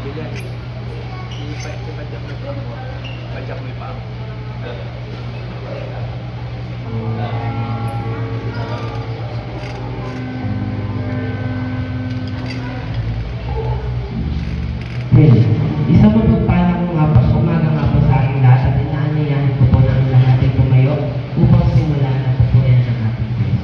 Bilang ipajak mo pa ako. Ipajak mo pa ako. Isang mapagpalang umaga nga po sa ating lahat at inaanyayahan ko po na ang lahat ay tumayo upang simulan at tapuin ang ating Diyos.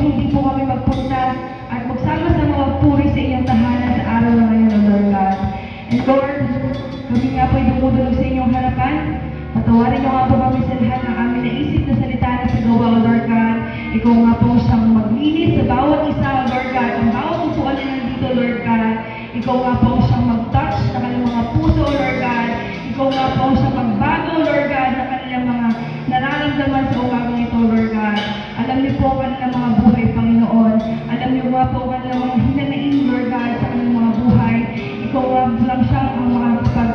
hindi po kami magpunta at magsama-sama magpuri sa inyong tahanan sa araw na ngayon, O Lord God. And Lord, kami nga po ay dumudulog sa inyong harapan. Patawarin niyo nga po kami sa lahat ng aming naisip na salita na sa gawa, O Lord God. Ikaw nga po siyang maglinis sa bawat isa, O Lord God. Ang bawat upuan na nandito, Lord God. Ikaw nga po siyang mag-touch sa kanilang mga puso, O Lord God. Ikaw nga po siyang magbago, Lord God, na kanilang mga nararamdaman sa umagang ito, Lord God. Alam niyo po ang kanilang mga buhay, Panginoon. Alam niyo nga po ang kanilang mga hinanain, Lord God, sa kanilang mga buhay. Ikaw nga lang siyang ang makakapag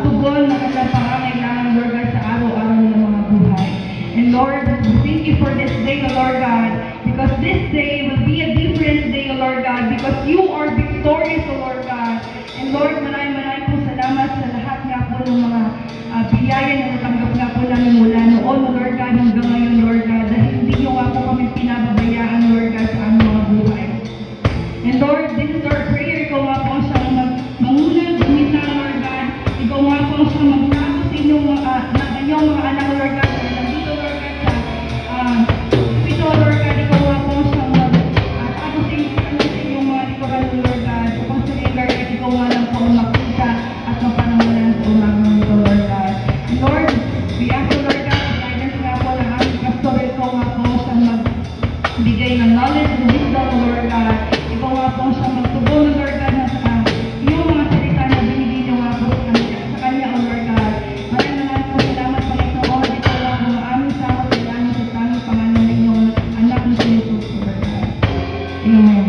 tugon na kanilang pangangailangan, Lord God, sa araw-araw nilang mga buhay. And Lord, we thank you for this day, O Lord God, because this day will be a different day, O Lord God, because you are victorious, O Lord God. And Lord, maraming po salamat sa lahat nga po ng mga biyaya na natanggap nga po namin mula noon, O Lord God, hanggang ngayon, Lord God, dahil hindi niyo nga po kami pinababayaan, Lord God, sa aming mga buhay. And Lord, this is our prayer. Ikaw nga po siyang mangunan, gumita, Lord God. Ikaw nga po siyang magtago sa inyong mga anak, Lord God, na nandito, Lord God, sa ito, Lord God. Ikaw nga po siyang magtago sa inyong mga likuran, Lord God. Upang sa Lord God, ikaw nga lang po makita at mapanawalan sa umagang ito, Lord God. And Lord, we ask you, Lord God, guidance nga po ng aming pastor. Ikaw nga po siyang magbigay ng knowledge and wisdom, Lord God. Ikaw nga po siyang magtugon, Lord God, na yung mga salita na binigay niyo nga po sa kanya, O Lord God. Maraming po salamat, Panginoon. Ikaw lang po ang aming sama sa langit sa tanging pangalan ng inyong anak na si Jesus, O Lord God. Amen.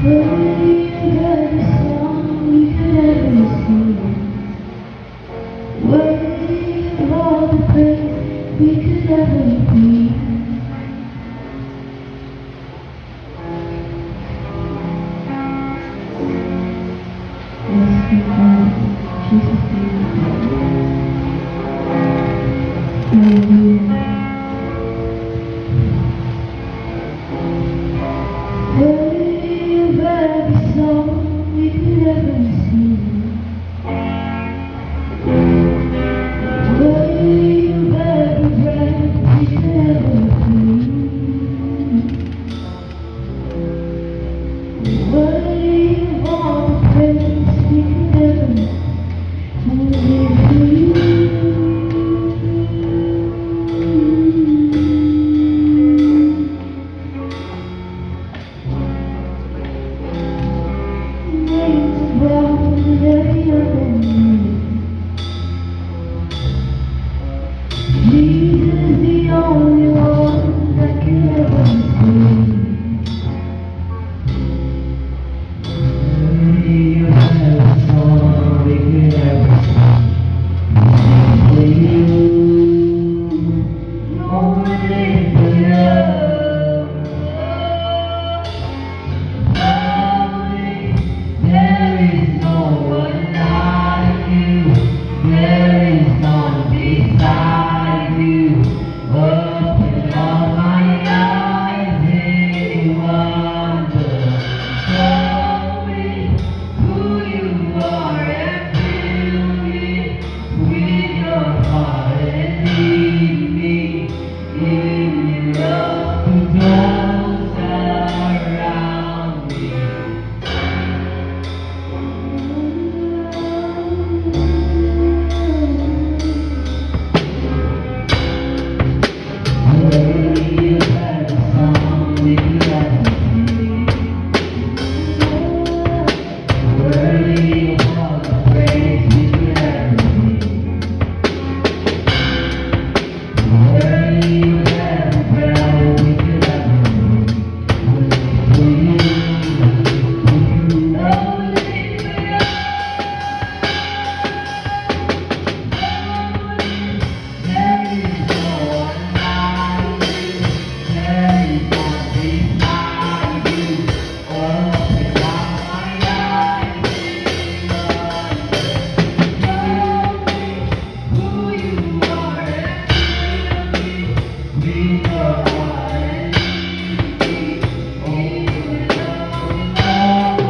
Only you got a song you could ever sing. we could ever be. Yes, we can. Jesus' name. Hallelujah. Worthy of every song we could ever sing. Worthy of every breath we could ever breathe. Worthy of all the praise we could ever live for you. Names above every other name. Jesus, the only one that can ever save. Worthy of every song we could ever sing. For you, no one is below. There is no one like you. There is none beside you. Open all my eyes in wonder. Show me who you are and fill me with your heart and lead me in your love to those around me. Worthy of every song we could ever sing. Worthy of all the praise we could ever sing. Worthy of every breath we could ever breathe. For you, there is no one like you. There is none beside you. Open up my eyes in wonder. Show me who you are and fill me with your heart and lead me in your love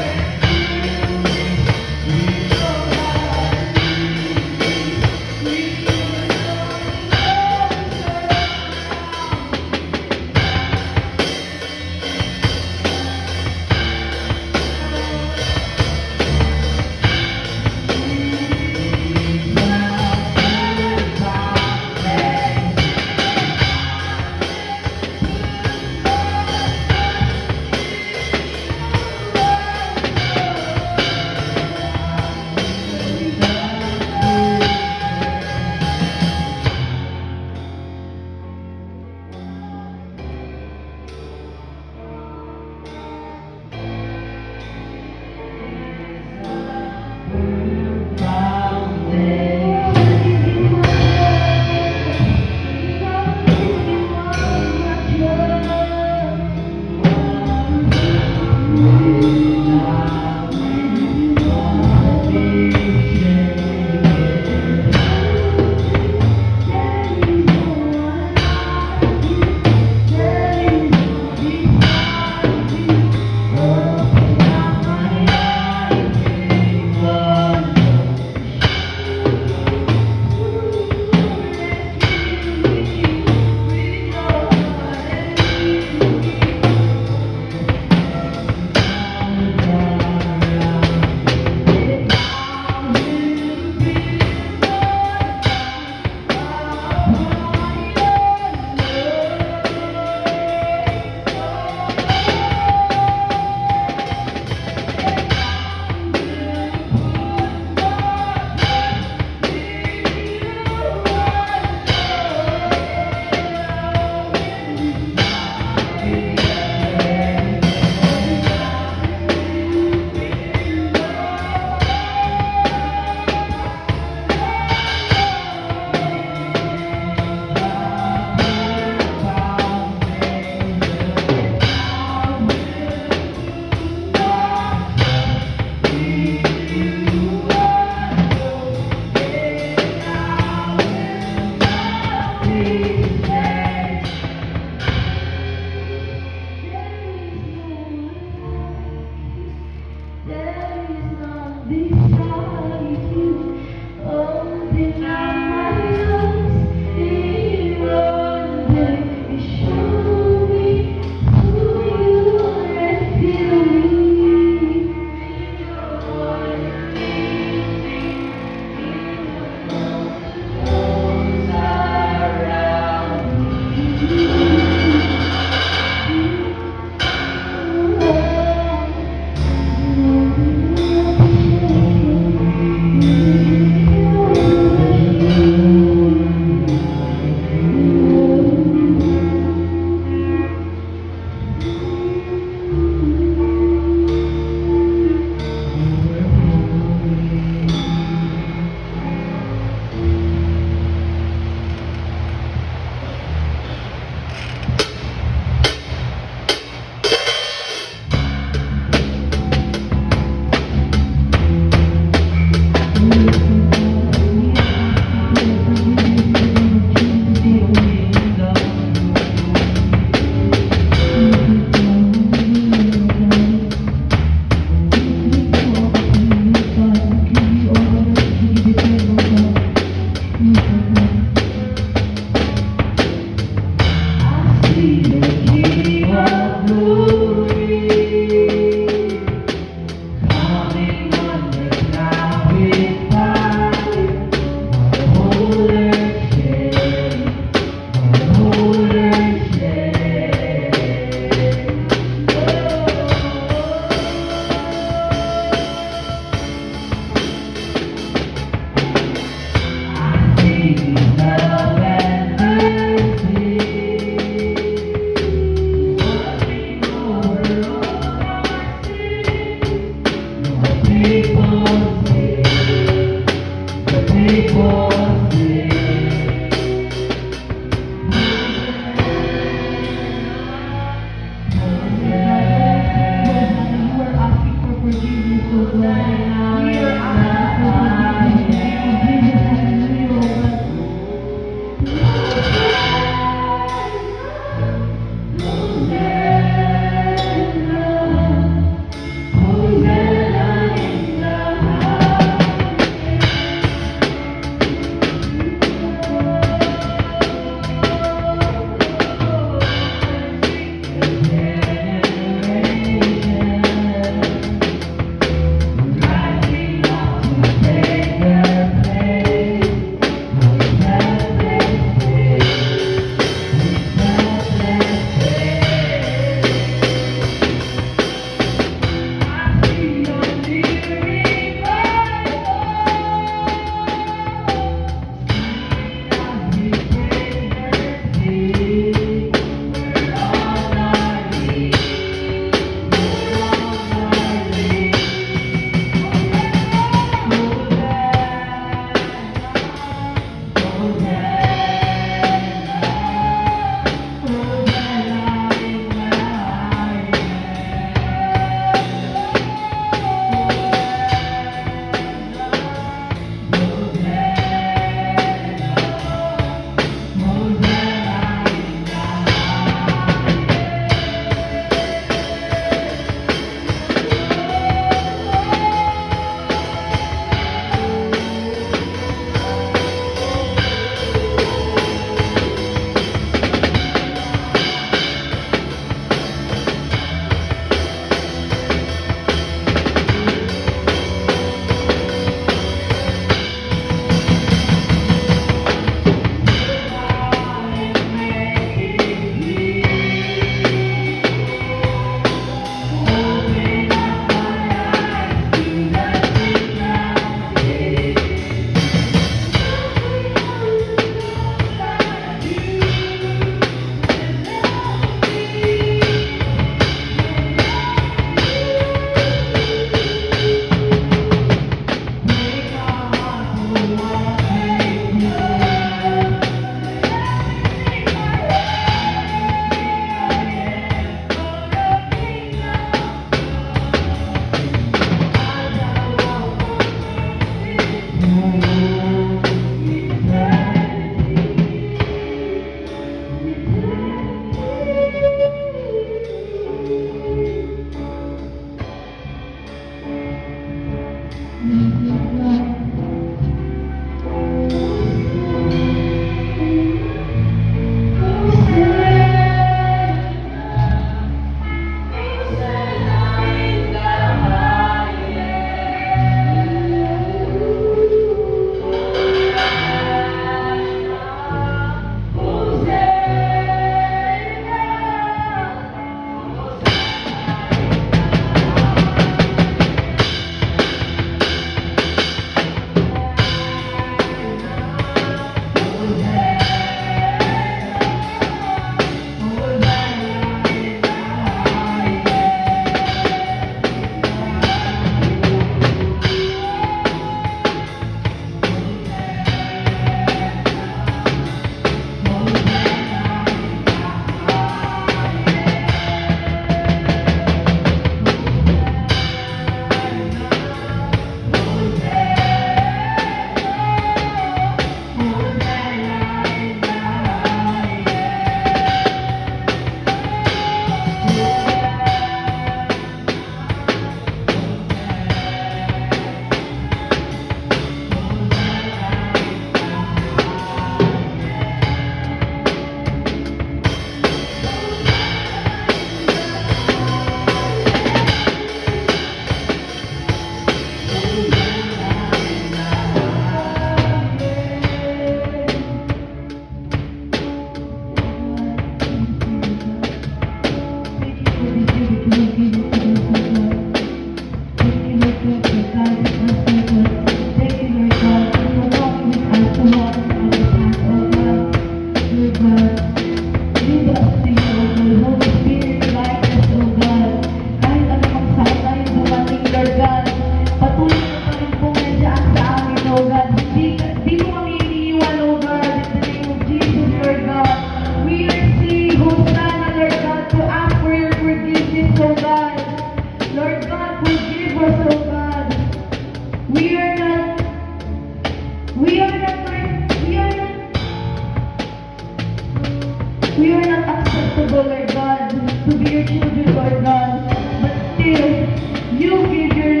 to be your children, Lord God. But still, you give your